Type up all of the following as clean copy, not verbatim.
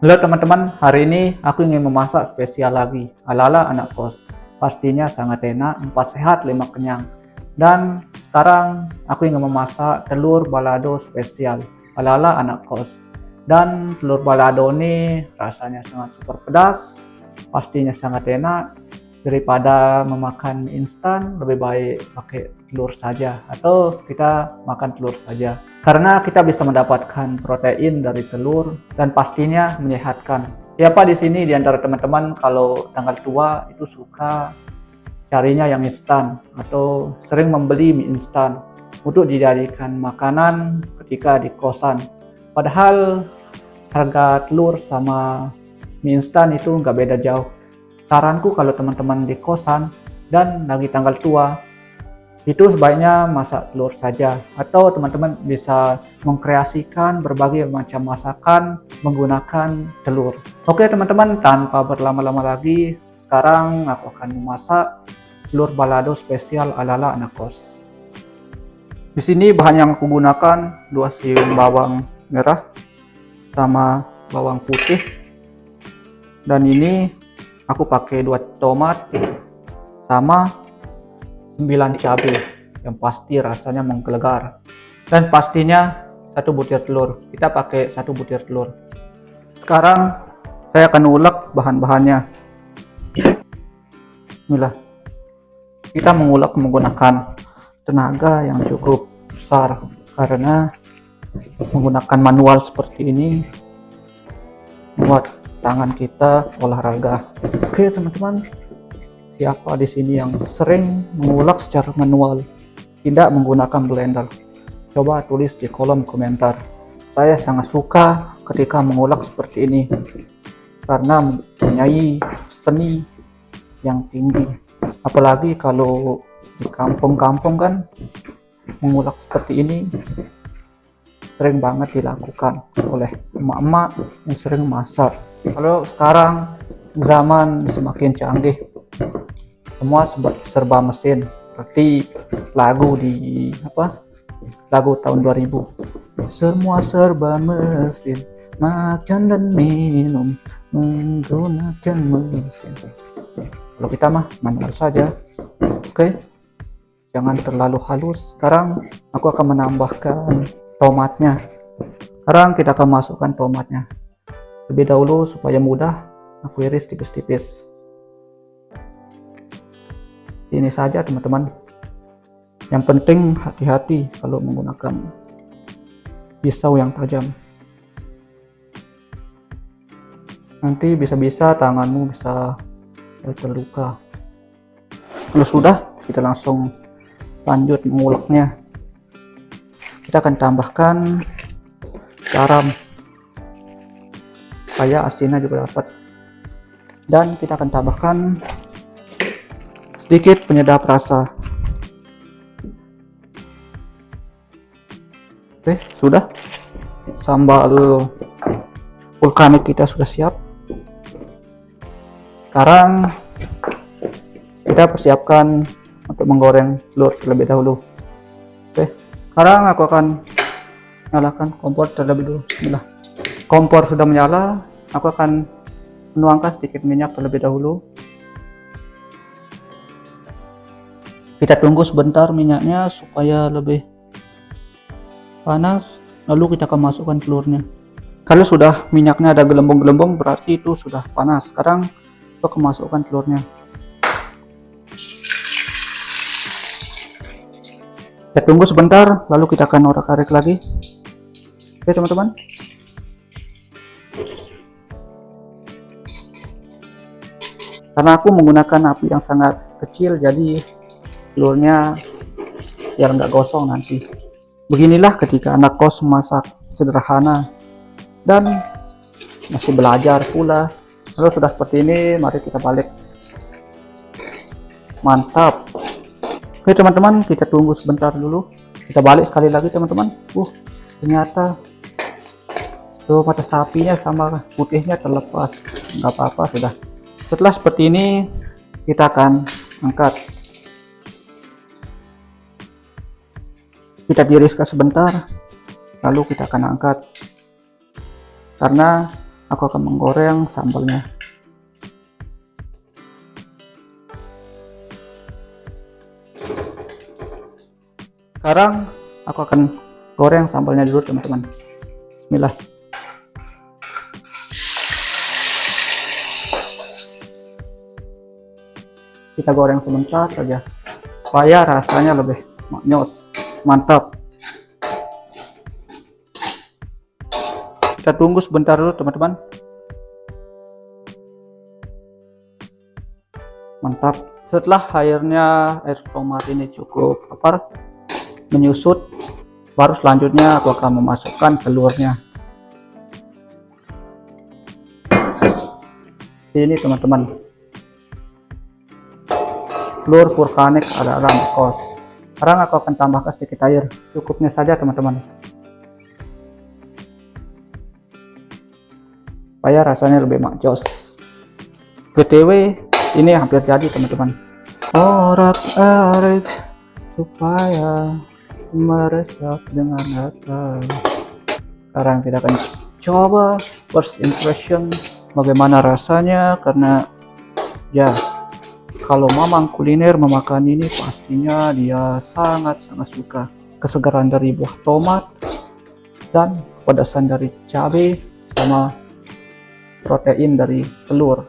Halo teman-teman, hari ini aku ingin memasak spesial lagi, ala-ala anak kos. Pastinya sangat enak, 4 sehat, 5 kenyang. Dan sekarang aku ingin memasak telur balado spesial, ala-ala anak kos. Dan telur balado ini rasanya sangat super pedas, pastinya sangat enak. Daripada memakan instan, lebih baik pakai telur saja, atau kita makan telur saja. Karena kita bisa mendapatkan protein dari telur dan pastinya menyehatkan. Siapa di sini di antara teman-teman kalau tanggal tua itu suka carinya yang instan atau sering membeli mie instan untuk dijadikan makanan ketika di kosan. Padahal harga telur sama mie instan itu nggak beda jauh. Saranku kalau teman-teman di kosan dan lagi tanggal tua, itu sebaiknya masak telur saja, atau teman-teman bisa mengkreasikan berbagai macam masakan menggunakan telur. Oke teman-teman, tanpa berlama-lama lagi, sekarang aku akan memasak telur balado spesial ala-ala anak kos. Di sini bahan yang aku gunakan 2 siung bawang merah sama bawang putih, dan ini aku pakai 2 tomat sama 9 cabai yang pasti rasanya menggelegar, dan pastinya 1 butir telur. Kita pakai 1 butir telur. Sekarang saya akan ulek bahan-bahannya. Inilah, kita mengulek menggunakan tenaga yang cukup besar karena menggunakan manual seperti ini membuat tangan kita olahraga. Oke teman-teman, siapa di sini yang sering mengulek secara manual, tidak menggunakan blender? Coba tulis di kolom komentar. Saya sangat suka ketika mengulek seperti ini karena mempunyai seni yang tinggi. Apalagi kalau di kampung-kampung kan, mengulek seperti ini sering banget dilakukan oleh emak-emak yang sering masak. Kalau sekarang zaman semakin canggih, semua serba mesin, seperti lagu di lagu tahun 2000, semua serba mesin, makan dan minum menggunakan mesin. Kalau kita mah manual saja. Oke, jangan terlalu halus. Sekarang aku akan menambahkan tomatnya. Sekarang kita akan masukkan tomatnya. Lebih dahulu supaya mudah, aku iris tipis-tipis. Ini saja teman-teman. Yang penting hati-hati kalau menggunakan pisau yang tajam. Nanti bisa-bisa tanganmu bisa terluka. Kalau sudah, kita langsung lanjut menguleknya. Kita akan tambahkan garam supaya asinnya juga dapat, dan kita akan tambahkan sedikit penyedap rasa. Oke, sudah. Sambal vulkanik kita sudah siap. Sekarang kita persiapkan untuk menggoreng telur terlebih dahulu. Oke, sekarang aku akan nyalakan kompor terlebih dulu. Bismillah. Kompor sudah menyala, aku akan menuangkan sedikit minyak terlebih dahulu. Kita tunggu sebentar minyaknya supaya lebih panas, lalu kita akan masukkan telurnya. Kalau sudah minyaknya ada gelembung-gelembung, berarti itu sudah panas. Sekarang aku akan masukkan telurnya. Kita tunggu sebentar, lalu kita akan orak-arik lagi. Oke teman-teman. Karena aku menggunakan api yang sangat kecil, jadi telurnya biar nggak gosong nanti. Beginilah ketika anak kos masak sederhana dan masih belajar pula. Lalu sudah seperti ini, mari kita balik. Mantap. Oke teman-teman, kita tunggu sebentar dulu. Kita balik sekali lagi teman-teman. Ternyata tuh mata sapinya sama putihnya terlepas. Nggak apa-apa sudah. Setelah seperti ini, kita akan angkat. Kita tiriskan sebentar, lalu kita akan angkat. Karena aku akan menggoreng sambalnya. Sekarang aku akan goreng sambalnya dulu teman-teman. Bismillah. Kita goreng sebentar saja supaya rasanya lebih maknyos, mantap. Kita tunggu sebentar dulu teman-teman. Mantap. Setelah air tomat ini cukup menyusut, baru selanjutnya aku akan memasukkan telurnya. Ini teman-teman, telur vulkanik ala kos. Sekarang aku akan tambahkan sedikit air, cukupnya saja teman-teman, supaya rasanya lebih makjos. BTW ini hampir jadi teman-teman. Orak-arik supaya meresap dengan rata. Sekarang kita akan coba first impression bagaimana rasanya, karena ya kalau mamang kuliner memakan ini pastinya dia sangat-sangat suka. Kesegaran dari buah tomat dan pedasan dari cabai sama protein dari telur.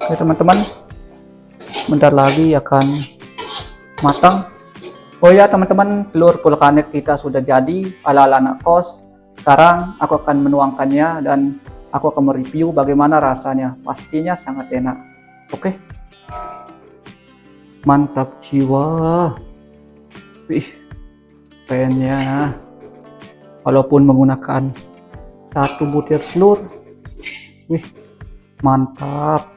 Oke teman-teman, bentar lagi akan matang. Oh ya teman-teman, telur vulkanik kita sudah jadi ala-ala anak kos. Sekarang aku akan menuangkannya dan aku akan mereview bagaimana rasanya. Pastinya sangat enak. Oke. Mantap jiwa. Wih, kerennya. Walaupun menggunakan 1 butir telur. Wih, mantap.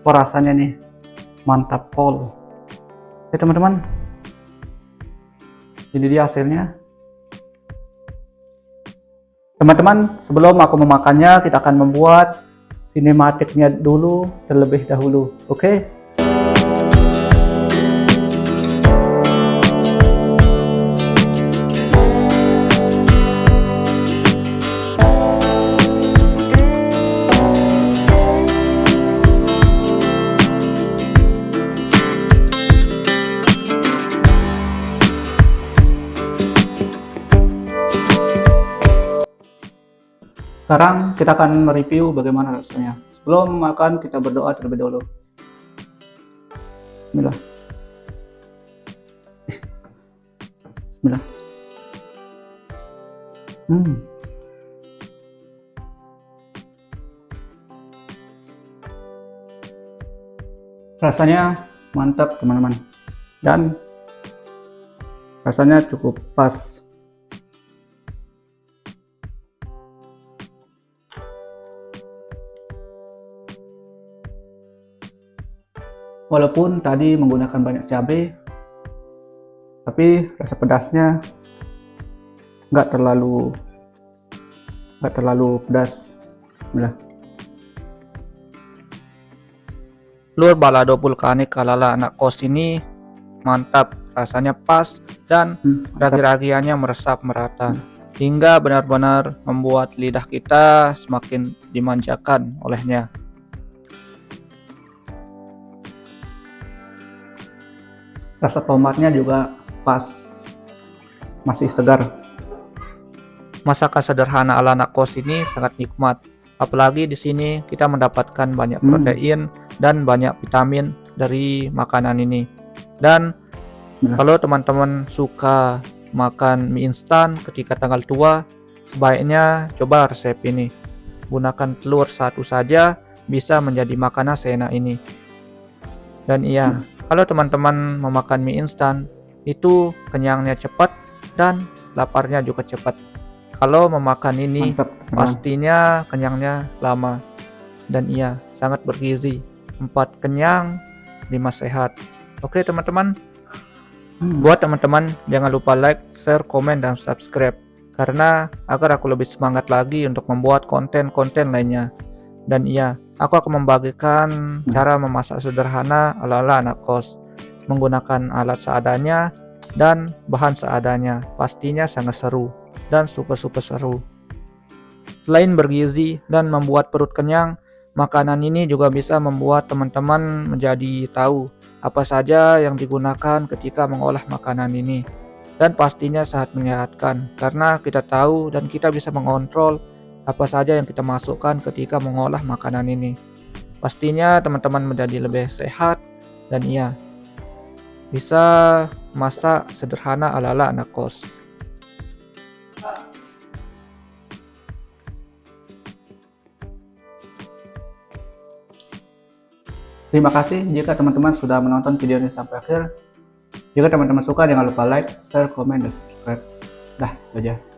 Oh, rasanya nih mantap pol. Oke teman-teman, ini dia hasilnya. Teman-teman, sebelum aku memakannya, kita akan membuat sinematiknya dulu terlebih dahulu. Oke? Sekarang kita akan mereview bagaimana rasanya. Sebelum makan kita berdoa terlebih dahulu. Bismillah. Bismillah. Rasanya mantap teman-teman, dan rasanya cukup pas. Walaupun tadi menggunakan banyak cabai, tapi rasa pedasnya nggak terlalu pedas. Bismillah. Telur balado vulkanik ala anak kos ini mantap, rasanya pas dan ragi-ragiannya meresap merata hingga benar-benar membuat lidah kita semakin dimanjakan olehnya. Rasa tomatnya juga pas, masih segar. Masakan sederhana ala anak kos ini sangat nikmat, apalagi di sini kita mendapatkan banyak protein dan banyak vitamin dari makanan ini. Dan kalau teman-teman suka makan mie instan ketika tanggal tua, sebaiknya coba resep ini. Gunakan telur 1 saja bisa menjadi makanan seenak ini. Dan iya, kalau teman-teman memakan mie instan, itu kenyangnya cepat dan laparnya juga cepat. Kalau memakan ini, pastinya kenyangnya lama. Dan iya, sangat bergizi. 4 kenyang, 5 sehat. Oke teman-teman, buat teman-teman jangan lupa like, share, komen, dan subscribe, karena agar aku lebih semangat lagi untuk membuat konten-konten lainnya. Dan iya, aku akan membagikan cara memasak sederhana ala-ala anak kos, menggunakan alat seadanya dan bahan seadanya. Pastinya sangat seru. dan super seru. Selain bergizi dan membuat perut kenyang, makanan ini juga bisa membuat teman-teman menjadi tahu apa saja yang digunakan ketika mengolah makanan ini. Dan pastinya sangat menyehatkan karena kita tahu dan kita bisa mengontrol apa saja yang kita masukkan ketika mengolah makanan ini. Pastinya teman-teman menjadi lebih sehat dan iya, bisa masak sederhana ala-ala anak kos. Terima kasih jika teman-teman sudah menonton video ini sampai akhir. Jika teman-teman suka, jangan lupa like, share, komen, dan subscribe. Dah, itu aja.